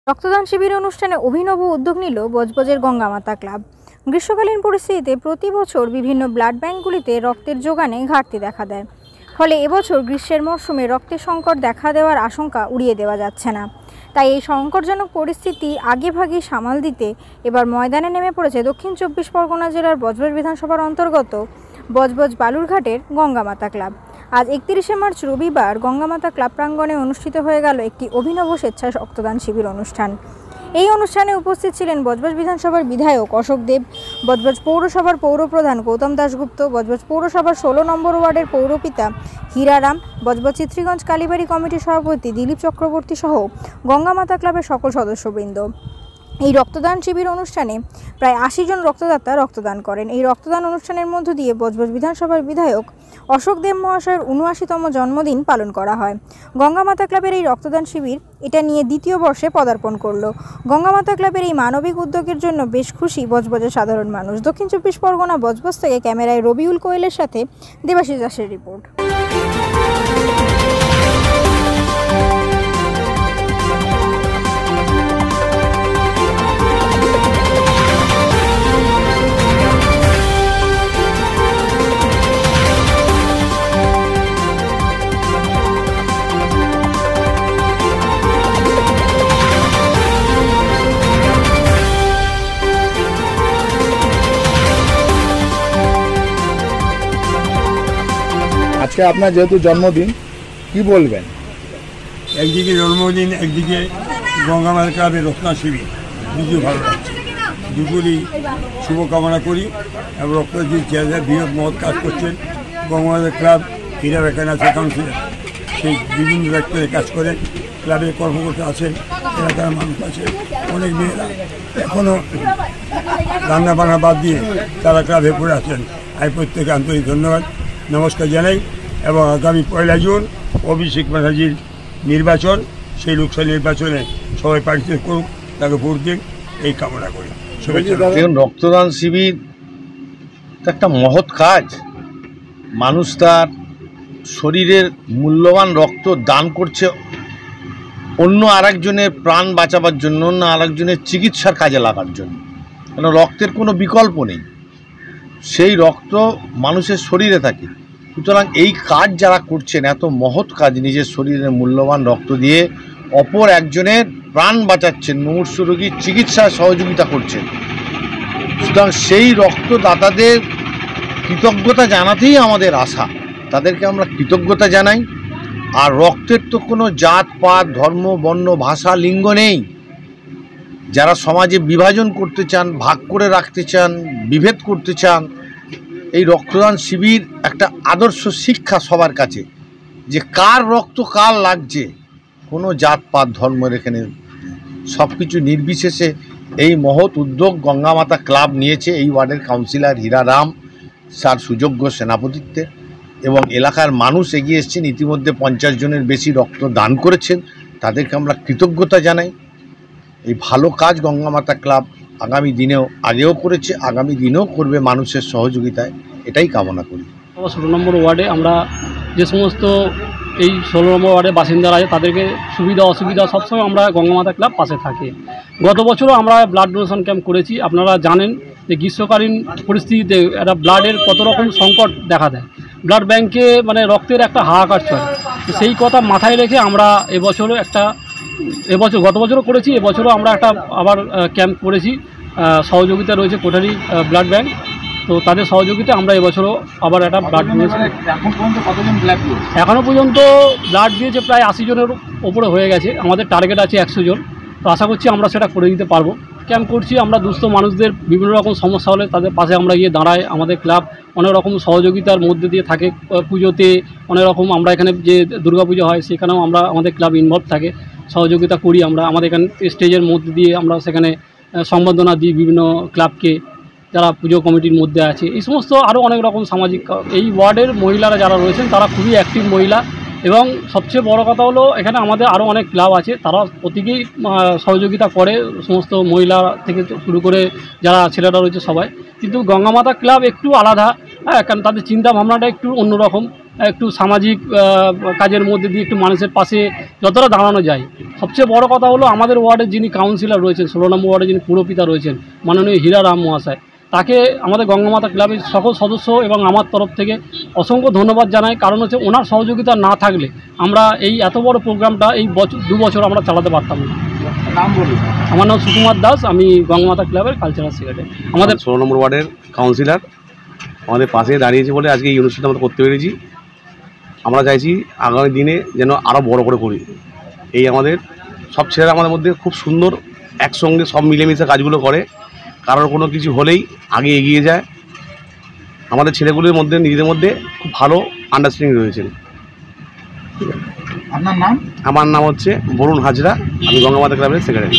রক্তদান শিবির অনুষ্ঠানে অভিনব উদ্যোগ নিল বজবজের গঙ্গামাতা ক্লাব। গ্রীষ্মকালীন পরিস্থিতিতে প্রতি বছর বিভিন্ন ব্লাড ব্যাংকগুলিতে রক্তের যোগানে ঘাটতি দেখা দেয়। ফলে এবছর গ্রীষ্মের মরশুমে রক্তের সংকট দেখা দেওয়ার আশঙ্কা উড়িয়ে দেওয়া যাচ্ছে না। তাই এই সংকটজনক পরিস্থিতি আগেভাগে সামাল দিতে এবার ময়দানে নেমে পড়েছে দক্ষিণ 24 পরগনা জেলার বজবজ বিধানসভার অন্তর্গত বজবজ বালুরঘাটের গঙ্গামাতা ক্লাব। আজ 31শে মার্চ রবিবার গঙ্গামাতা ক্লাব প্রাঙ্গণে অনুষ্ঠিত হয়ে গেল একটি অভিনব স্বেচ্ছায় রক্তদান শিবির অনুষ্ঠান। এই অনুষ্ঠানে উপস্থিত ছিলেন বজবজ বিধানসভার বিধায়ক অশোক দেব, বজবজ পৌরসভার পৌরপ্রধান গৌতম দাশগুপ্ত, বজবজ পৌরসভার 16 নম্বর ওয়ার্ডের পৌরপিতা হীরারাম, বজবজ চিত্রীগঞ্জ কালীবাড়ি কমিটির সভাপতি দিলীপ চক্রবর্তী সহ গঙ্গামাতা ক্লাবের সকল সদস্যবৃন্দ। এই রক্তদান শিবির অনুষ্ঠানে প্রায় 80 জন রক্তদাতা রক্তদান করেন। এই রক্তদান অনুষ্ঠানের মধ্য দিয়ে বজবজ বিধানসভার বিধায়ক অশোক দেব মহাশয়ের 79তম জন্মদিন পালন করা হয়। গঙ্গামাতা ক্লাবের এই রক্তদান শিবির এটা নিয়ে দ্বিতীয় বর্ষে পদার্পণ করল। গঙ্গামাতা ক্লাবের এই মানবিক উদ্যোগের জন্য বেশ খুশি বজবজের সাধারণ মানুষ। দক্ষিণ 24 পরগনা বজবজ থেকে ক্যামেরায় রবিউল কোয়েলের সাথে দেবাশিস দাসের রিপোর্ট। আজকে আপনার যেহেতু জন্মদিন, কি বলবেন? একদিকে জন্মদিন, একদিকে গঙ্গামাতা ক্লাবের রক্তদান শিবির, দুটোই ভালো লাগছে। দুটোরই শুভকামনা করি এবং রক্তদান চেয়ারম্যান বৃহৎ মহৎ কাজ করছেন। গঙ্গামাতা ক্লাব হীরা এখানে আছে কাউন্সিলর, সেই বিভিন্ন ব্যক্তিরা কাজ করেন। ক্লাবের কর্মকর্তা আছেন, এলাকার মানুষ আছেন, অনেক মেয়েরা এখনও রান্না বান্না বাদ দিয়ে তারা ক্লাবে পড়ে আছেন। আমি প্রত্যেকে আন্তরিক ধন্যবাদ নমস্কার জানাই এবং আগামী 1 জুন অভিষেক ব্যানার্জির নির্বাচন, সেই লোকসভা নির্বাচনে সবাই পার্টিসিপেট করুক, তাকে ভোট দিন, এই কামনা করি। দেখুন, রক্তদান শিবির একটা মহৎ কাজ। মানুষ তার শরীরের মূল্যবান রক্ত দান করছে অন্য আরেকজনের প্রাণ বাঁচাবার জন্য, অন্য আরেকজনের চিকিৎসার কাজে লাগার জন্য। কেন রক্তের কোনো বিকল্প নেই, সেই রক্ত মানুষের শরীরে থাকে। সুতরাং এই কাজ যারা করছেন, এত মহৎ কাজ, নিজের শরীরের মূল্যবান রক্ত দিয়ে অপর একজনের প্রাণ বাঁচাচ্ছেন, মুমূর্ষ রোগীর চিকিৎসায় সহযোগিতা করছেন। সুতরাং সেই রক্তদাতাদের কৃতজ্ঞতা জানাতেই আমাদের আশা, তাদেরকে আমরা কৃতজ্ঞতা জানাই। আর রক্তের তো কোনো জাত পাত, ধর্ম, বর্ণ, ভাষা, লিঙ্গ নেই। যারা সমাজে বিভাজন করতে চান, ভাগ করে রাখতে চান, বিভেদ করতে চান, এই রক্তদান শিবির একটা আদর্শ শিক্ষা সবার কাছে, যে কার রক্ত কার লাগছে, কোনো জাতপাত ধর্মের এখানে সব কিছু নির্বিশেষে এই মহৎ উদ্যোগ গঙ্গামাতা ক্লাব নিয়েছে। এই ওয়ার্ডের কাউন্সিলর হীরারাম স্যার সুযোগ্য সেনাপতিত্বে এবং এলাকার মানুষ এগিয়ে এসছেন, ইতিমধ্যে 50 জনের বেশি রক্ত দান করেছেন, তাদেরকে আমরা কৃতজ্ঞতা জানাই। এই ভালো কাজ গঙ্গামাতা ক্লাব আগামী দিনেও, আগেও করেছে, আগামী দিনেও করবে মানুষের সহযোগিতায়, এটাই কামনা করি। 16 নম্বর ওয়ার্ডে আমরা যে সমস্ত এই 16 নম্বর ওয়ার্ডের বাসিন্দারা আছে, তাদেরকে সুবিধা অসুবিধা সবসময় আমরা গঙ্গামাতা ক্লাব পাশে থাকি। গত বছরও আমরা ব্লাড ডোনেশন ক্যাম্প করেছি। আপনারা জানেন যে গ্রীষ্মকালীন পরিস্থিতিতে একটা ব্লাডের কত রকম সংকট দেখা দেয়, ব্লাড ব্যাংকে মানে রক্তের একটা হাহাকার চলে। সেই কথা মাথায় রেখে আমরা গত বছরও করেছি, এবছরও আমরা একটা আবার ক্যাম্প করেছি। সহযোগিতা রয়েছে কোঠারি ব্লাড ব্যাংক, তো তাদের সহযোগিতা আমরা এবছরও আবার একটা ব্লাড দিয়েছি। এখনও পর্যন্ত ব্লাড দিয়েছে প্রায় 80 জনের ওপরে হয়ে গেছে। আমাদের টার্গেট আছে 100 জন, তো আশা করছি আমরা সেটা করে দিতে পারবো। ক্যাম্প করছি আমরা, দুস্থ মানুষদের বিভিন্ন রকম সমস্যা হলে তাদের পাশে আমরা গিয়ে দাঁড়াই। আমাদের ক্লাব অনেক রকম সহযোগিতার মধ্যে দিয়ে থাকে। পুজোতে অনেক রকম, আমরা এখানে যে দুর্গাপুজো হয় সেখানেও আমাদের ক্লাব ইনভলভ থাকে, সহযোগিতা করি আমরা। আমাদের এখানে স্টেজের মধ্যে দিয়ে আমরা সেখানে সংবর্ধনা দিই বিভিন্ন ক্লাবকে যারা পুজো কমিটির মধ্যে আছে। এই সমস্ত আরও অনেক রকম সামাজিক, এই ওয়ার্ডের মহিলারা যারা রয়েছেন তারা খুবই অ্যাক্টিভ মহিলা। এবং সবচেয়ে বড় কথা হলো, এখানে আমাদের আরও অনেক ক্লাব আছে, তারা প্রত্যেকেই সহযোগিতা করে, সমস্ত মহিলা থেকে শুরু করে যারা ছেলেরা রয়েছে সবাই। কিন্তু গঙ্গামাতা ক্লাব একটু আলাদা, হ্যাঁ, কারণ তাদের চিন্তা ভাবনাটা একটু অন্যরকম, একটু সামাজিক কাজের মধ্যে দিয়ে একটু মানুষের পাশে যতটা দাঁড়ানো যায়। সবচেয়ে বড় কথা হলো আমাদের ওয়ার্ডের যিনি কাউন্সিলর রয়েছেন, 16 নম্বর ওয়ার্ডের যিনি পুরপিতা রয়েছেন মাননীয় হীরা রাম মহাশয়, তাকে আমাদের গঙ্গামাতা ক্লাবের সকল সদস্য এবং আমার তরফ থেকে অসংখ্য ধন্যবাদ জানাই। কারণ হচ্ছে ওনার সহযোগিতা না থাকলে আমরা এই এত বড় প্রোগ্রামটা এই 2 বছর আমরা চালাতে পারতাম না। নাম বলুন। আমার নাম সুকুমার দাস, আমি গঙ্গামাতা ক্লাবের কালচারাল সেক্রেটারি। আমাদের 16 নম্বর ওয়ার্ডের কাউন্সিলর আমাদের পাশে দাঁড়িয়েছে বলে আজকে এই অনুষ্ঠানটা আমরা করতে পেরেছি। আমরা চাইছি আগামী দিনে যেন আরও বড় করে করি। এই আমাদের সব ছেলেরা আমাদের মধ্যে খুব সুন্দর একসঙ্গে সব মিলেমিশে কাজগুলো করে, কারোর কোনো কিছু হলেই আগে এগিয়ে যায়। আমাদের ছেলেগুলোর মধ্যে নিজেদের মধ্যে খুব ভালো আন্ডারস্ট্যান্ডিং রয়েছে। আপনার নাম? আমার নাম হচ্ছে বরুণ হাজরা, আমি গঙ্গামাতা ক্লাবের সেক্রেটারি।